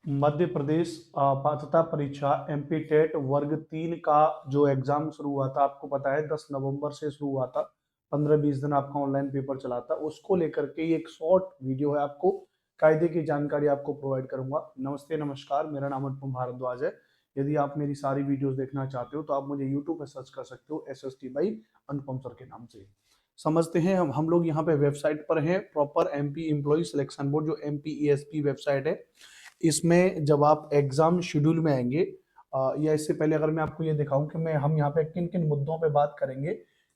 मध्य प्रदेश पात्रता परीक्षा MP TET वर्ग 3 का जो एग्जाम शुरू हुआ था, आपको पता है 10 नवंबर से शुरू हुआ था। 15-20 दिन आपका ऑनलाइन पेपर चला था। उसको लेकर के ये एक शॉर्ट वीडियो है, आपको कायदे की जानकारी आपको प्रोवाइड करूंगा। नमस्ते, नमस्कार, मेरा नाम अनुपम भारद्वाज है। यदि आप मेरी सारी वीडियोस देखना चाहते हो तो आप मुझे यूट्यूब पे सर्च कर सकते हो, SST बाई अनुपम सर के नाम से। समझते हैं, हम लोग यहाँ पे वेबसाइट पर हैं, proper MP employ selection board जो MPESP वेबसाइट है। इसमें जब आप एग्जाम शेड्यूल में आएंगे, या इससे पहले अगर मैं आपको ये दिखाऊं कि मैं हम यहाँ पे किन किन मुद्दों पे बात करेंगे,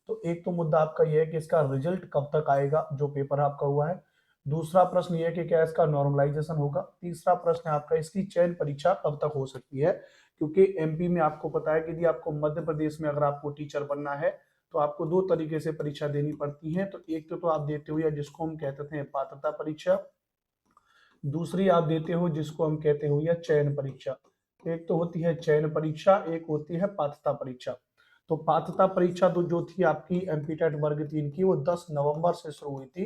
तो एक तो मुद्दा आपका ये है कि इसका रिजल्ट कब तक आएगा, जो पेपर आपका हुआ है। दूसरा प्रश्न ये है कि क्या इसका नॉर्मलाइजेशन होगा। तीसरा प्रश्न है आपका इसकी चयन परीक्षा कब तक हो सकती है, क्योंकि एमपी में आपको पता है कि यदि आपको मध्य प्रदेश में अगर आपको टीचर बनना है तो आपको दो तरीके से परीक्षा देनी पड़ती है। तो एक तो आप देते हो या जिसको हम कहते हैं पात्रता परीक्षा, दूसरी आप देते हो जिसको हम कहते हो या चयन परीक्षा। एक तो होती है चयन परीक्षा, एक होती है पात्रता परीक्षा। तो पात्रता परीक्षा तो जो थी आपकी एमपीटेट वर्ग 3 की, वो 10 नवंबर से शुरू हुई थी।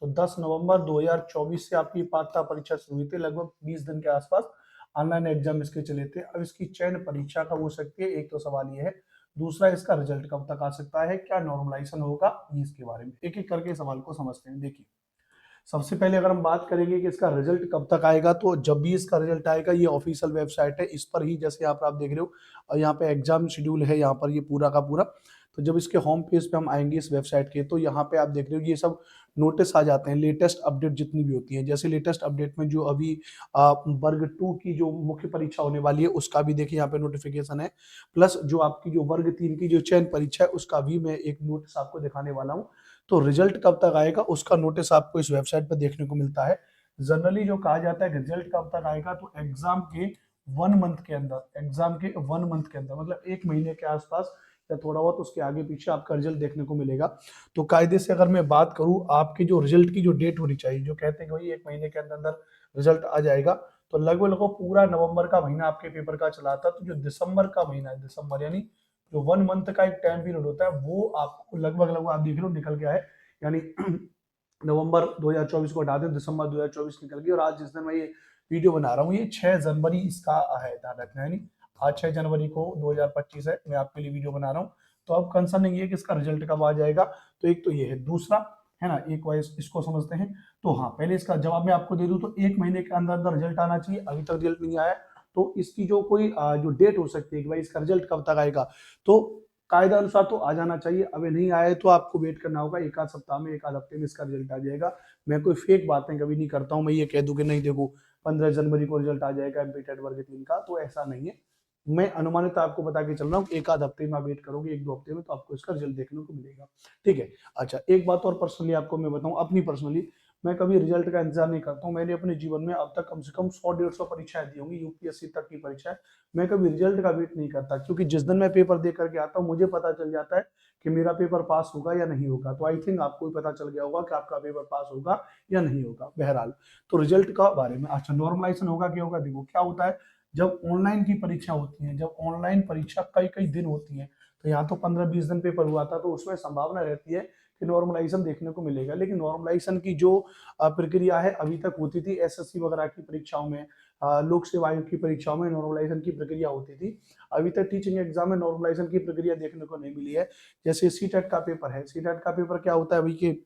तो 10 नवंबर 2024 से आपकी पात्रता परीक्षा शुरू हुई थी, लगभग 20 दिन के आसपास ऑनलाइन एग्जाम इसके चले थे। अब इसकी चयन परीक्षा कब हो सकती है, एक तो सवाल ये है। दूसरा, इसका रिजल्ट कब तक आ सकता है, क्या नॉर्मलाइजेशन होगा, ये इसके बारे में एक एक करके सवाल को समझते हैं। देखिए, सबसे पहले अगर हम बात करेंगे कि इसका रिजल्ट कब तक आएगा, तो जब भी इसका रिजल्ट आएगा, ये ऑफिशियल वेबसाइट है, इस पर ही जैसे यहाँ पर आप देख रहे हो, और यहाँ पे एग्जाम शेड्यूल है, यहाँ पर ये पूरा का पूरा। तो जब इसके होम पेज पे हम आएंगे इस वेबसाइट के, तो यहाँ पे आप देख रहे हो ये सब नोटिस आ जाते हैं, लेटेस्ट अपडेट जितनी भी होती है। जैसे लेटेस्ट अपडेट में जो अभी वर्ग 2 की जो मुख्य परीक्षा होने वाली है, उसका भी देखिए यहाँ पे नोटिफिकेशन है। प्लस जो आपकी जो वर्ग 3 की जो चयन परीक्षा है, उसका भी मैं एक नोटिस आपको दिखाने वाला हूँ। तो रिजल्ट कब तक आएगा उसका नोटिस आपको इस वेबसाइट पर देखने को मिलता है। जनरली जो कहा जाता है कि रिजल्ट कब तक आएगा, तो एग्जाम के 1 मंथ के अंदर, एग्जाम के 1 मंथ के अंदर, मतलब 1 महीने के आसपास या थोड़ा बहुत उसके आगे पीछे आपका रिजल्ट देखने को मिलेगा। तो कायदे से अगर मैं बात करूं, आपके जो रिजल्ट की जो डेट होनी चाहिए, जो कहते हैं कि भाई 1 महीने के अंदर अंदर रिजल्ट आ जाएगा, तो लगभग लगभग पूरा नवंबर का महीना आपके पेपर का चला था। तो जो दिसंबर का महीना है, दिसंबर यानी जो 1 मंथ का एक टाइम पीरियड होता है, वो आपको लगभग लगभग आप देख लो निकल गया है। यानी नवंबर 2024 को हटा दें, दिसंबर 2024 निकल गई। और आज जिस दिन मैं ये वीडियो बना रहा हूँ, ये 6 जनवरी इसका है, ध्यान रखना है। यानी आज 6 जनवरी को 2025 है, मैं आपके लिए वीडियो बना रहा हूँ। तो अब कंसर्न ये है कि इसका रिजल्ट कब आ जाएगा। तो एक तो ये है, दूसरा है ना, एक वाइज इसको समझते हैं। तो हाँ, पहले इसका जवाब मैं आपको दे दूं, तो 1 महीने के अंदर अंदर रिजल्ट आना चाहिए। अभी तक रिजल्ट नहीं आया, तो इसकी जो कोई जो डेट हो सकती है कि भाई इसका रिजल्ट कब तक आएगा, तो कायदा अनुसार तो आ जाना चाहिए। अभी नहीं आया तो आपको वेट करना होगा, एक आध सप्ताह में, एक आध हफ्ते में इसका रिजल्ट आ जाएगा। मैं कोई फेक बातें कभी नहीं करता हूँ, मैं ये कह दूं कि नहीं देखो 15 जनवरी को रिजल्ट आ जाएगा एमपीटेट वर्ग 3 का, तो ऐसा नहीं है। मैं अनुमानित आपको बता के चल रहा हूँ, एक आध हफ्ते में आप वेट करोगे, 1-2 हफ्ते में, तो आपको इसका रिजल्ट देखने को मिलेगा। ठीक है। अच्छा, एक बात और पर्सनली आपको मैं बताऊं, अपनी पर्सनली, मैं कभी रिजल्ट का इंतजार नहीं करता हूँ। मैंने अपने जीवन में अब तक कम से कम 100-150 परीक्षाएं दी होंगी, यूपीएससी तक की परीक्षाएं। मैं कभी रिजल्ट का वेट नहीं करता, क्योंकि जिस दिन मैं पेपर दे करके आता हूँ, मुझे पता चल जाता है कि मेरा पेपर पास होगा या नहीं होगा। तो आई थिंक आपको भी पता चल गया होगा कि आपका पेपर पास होगा या नहीं होगा। बहरहाल, तो रिजल्ट का बारे में, अच्छा नॉर्मलाइजेशन होगा क्या होगा, देखो क्या होता है। जब ऑनलाइन की परीक्षा होती है, जब ऑनलाइन परीक्षा कई कई दिन होती है, तो यहाँ तो 15-20 दिन पेपर हुआ था, तो उसमें संभावना रहती है कि नॉर्मलाइजेशन देखने को मिलेगा। लेकिन नॉर्मलाइजेशन की जो प्रक्रिया है, अभी तक होती थी एसएससी वगैरह की परीक्षाओं में, लोक सेवा आयोग की परीक्षाओं में नॉर्मलाइजेशन की प्रक्रिया होती थी। अभी तक टीचिंग एग्जाम में नॉर्मलाइजेशन की प्रक्रिया देखने को नहीं मिली है। जैसे सीटेट का पेपर है, सीटेट का पेपर क्या होता है अभी के,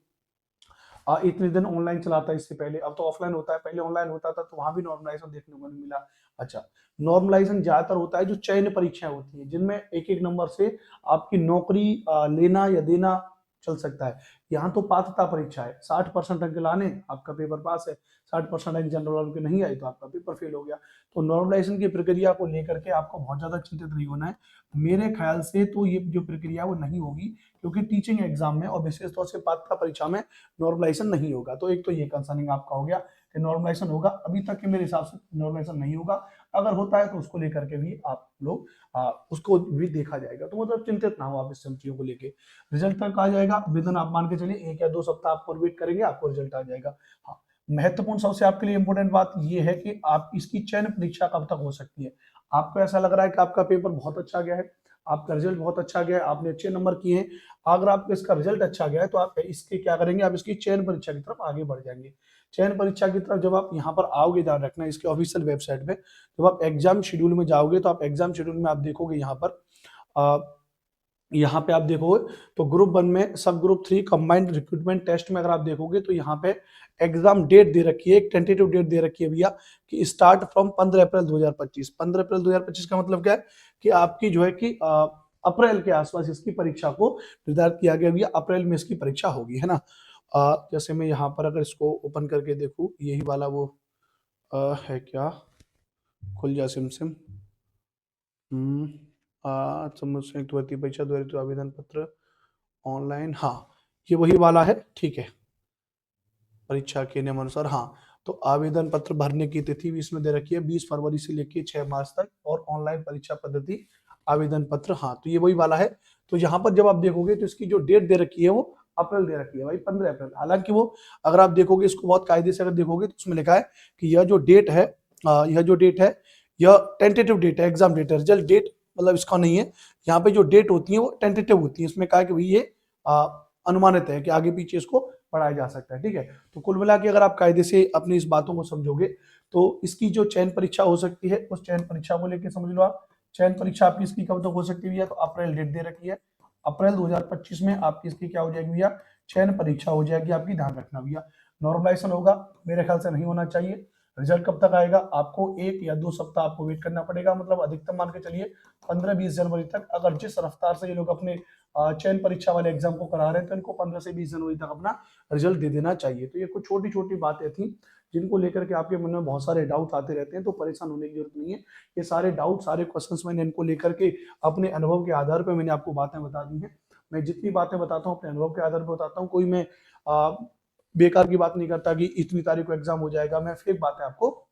इतने दिन ऑनलाइन चला था इससे पहले, अब तो ऑफलाइन होता है, पहले ऑनलाइन होता था, तो वहां भी नॉर्मलाइजेशन देखने को नहीं मिला। अच्छा, नॉर्मलाइजेशन ज्यादातर होता है जो चयन परीक्षाएं होती हैं, जिनमें एक एक नंबर से आपकी नौकरी लेना या देना चल सकता है। यहाँ तो पात्रता परीक्षा है, 60% अंक लाने, आपका पेपर पास है। 60% अंक जनरल वालों के नहीं आए तो आपका पेपर फेल हो गया। तो नॉर्मलाइजेशन की प्रक्रिया को लेकर के आपको बहुत ज्यादा चिंतित नहीं होना है। मेरे ख्याल से तो ये जो प्रक्रिया वो नहीं होगी, क्योंकि टीचिंग एग्जाम में और विशेष तौर से पात्रता परीक्षा में नॉर्मलाइजेशन नहीं होगा। तो एक तो ये कंसर्निंग आपका हो गया कि नॉर्मलाइजेशन होगा, अभी तक के मेरे हिसाब से नॉर्मलाइजेशन नहीं होगा। अगर होता है तो उसको लेकर के भी आप लोग उसको भी देखा जाएगा। तो मतलब चिंतित ना हो आप इस सब चीजों को लेके। रिजल्ट तक आ जाएगा विद इन, आप मान के चलिए 1 या 2 सप्ताह आप और वेट करेंगे, आपको रिजल्ट आ जाएगा। हाँ, महत्वपूर्ण सबसे आपके लिए इंपॉर्टेंट बात यह है कि आप इसकी चयन परीक्षा कब तक हो सकती है। आपको ऐसा लग रहा है कि आपका पेपर बहुत अच्छा गया है, आपका रिजल्ट बहुत अच्छा गया है, आपने अच्छे नंबर किए हैं, अगर आपका इसका रिजल्ट अच्छा गया है, तो आप इसके क्या करेंगे, आप इसकी चयन परीक्षा की तरफ आगे बढ़ जाएंगे। चयन परीक्षा की तरफ जब आप यहाँ पर आओगे, ध्यान रखना इसके ऑफिशियल वेबसाइट पे, जब आप एग्जाम शेड्यूल में जाओगे तो आप एग्जाम शेड्यूल में आप देखोगे यहाँ पे आप देखोगे तो ग्रुप 1 में सब ग्रुप 3 कंबाइंड रिक्रूटमेंट टेस्ट में अगर आप देखोगे तो यहाँ पे एग्जाम डेट दे रखी है, एक टेंटेटिव डेट दे रखी है भैया कि स्टार्ट फ्रॉम 15 अप्रैल 2025। 15 अप्रैल 2025 का मतलब क्या है कि आपकी जो है कि अप्रैल के आसपास इसकी परीक्षा को निर्धारित किया गया भैया, अप्रैल में इसकी परीक्षा होगी, है ना। जैसे मैं यहाँ पर अगर इसको ओपन करके देखूँ, यही वाला वो है क्या, खुल जा सिम सिम। संयुक्त भर्ती परीक्षा 2023 आवेदन पत्र ऑनलाइन, हाँ ये वही वाला है, ठीक है। परीक्षा के नियम अनुसार, हाँ तो आवेदन पत्र भरने की तिथि भी इसमें दे रखी है 20 फरवरी से लेकर 6 मार्च तक, और ऑनलाइन परीक्षा पद्धति आवेदन पत्र, हाँ तो ये वही वाला है। तो यहाँ पर जब आप देखोगे तो इसकी जो डेट दे रखी है वो अप्रैल दे रखी है भाई, 15 अप्रैल। हालांकि वो अगर आप देखोगे इसको बहुत कायदे से अगर देखोगे तो उसमें लिखा है कि यह जो डेट है, यह टेंटेटिव डेट है, एग्जाम डेट है, रिजल्ट डेट मतलब इसका नहीं है। यहाँ पे जो डेट होती है वो टेंटेटिव होती है, इसमें कहा कि भाई ये अनुमानित है कि आगे पीछे इसको बढ़ाया जा सकता है, ठीक है। तो कुल मिला के अगर आप कायदे से अपनी इस बातों को समझोगे तो इसकी जो चयन परीक्षा हो सकती है उस चयन परीक्षा को लेकर समझ लो आप। चयन परीक्षा आपकी इसकी कब तक हो सकती है भैया, तो अप्रैल डेट दे रखी है, अप्रैल 2025 में आपकी इसकी क्या हो जाएगी भैया, चयन परीक्षा हो जाएगी आपकी, ध्यान रखना भैया। नॉर्मलाइजेशन होगा, मेरे ख्याल से नहीं होना चाहिए। रिजल्ट कब तक आएगा, आपको 1 या 2 सप्ताह आपको वेट करना पड़ेगा, मतलब अधिकतम मान के चलिए 15-20 जनवरी तक। अगर जिस रफ्तार से ये लोग अपने चयन परीक्षा वाले एग्जाम को करा रहे हैं तो इनको 15 से 20 जनवरी तक अपना रिजल्ट दे देना चाहिए। तो ये कुछ छोटी छोटी बातें थी जिनको लेकर के आपके मन में बहुत सारे डाउट आते रहते हैं, तो परेशान होने की जरूरत नहीं है। ये सारे डाउट, सारे क्वेश्चंस मैंने इनको लेकर के अपने अनुभव के आधार पर मैंने आपको बातें बता दी हैं। मैं जितनी बातें बताता हूँ अपने अनुभव के आधार पर बताता हूँ, कोई मैं बेकार की बात नहीं करता कि इतनी तारीख को एग्जाम हो जाएगा, मैं फेक बातें आपको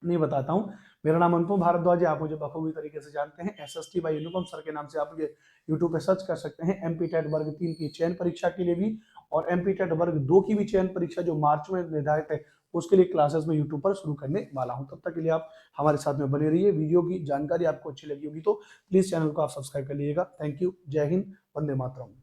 नहीं बताता हूँ। मेरा नाम अनुपम भारद्वाज है, आप मुझे बखूबी तरीके से जानते हैं। SST बाई अनुपम सर के नाम से आप मुझे यूट्यूब पे सर्च कर सकते हैं। MP-TET वर्ग 3 की चयन परीक्षा के लिए भी और MP-TET वर्ग 2 की भी चयन परीक्षा जो मार्च में निर्धारित है उसके लिए क्लासेस में यूट्यूब पर शुरू करने वाला हूँ। तब तक के लिए आप हमारे साथ में बने रहिए। वीडियो की जानकारी आपको अच्छी लगी होगी तो प्लीज चैनल को आप सब्सक्राइब कर लीजिएगा। थैंक यू, जय हिंद, वंदे मातरम।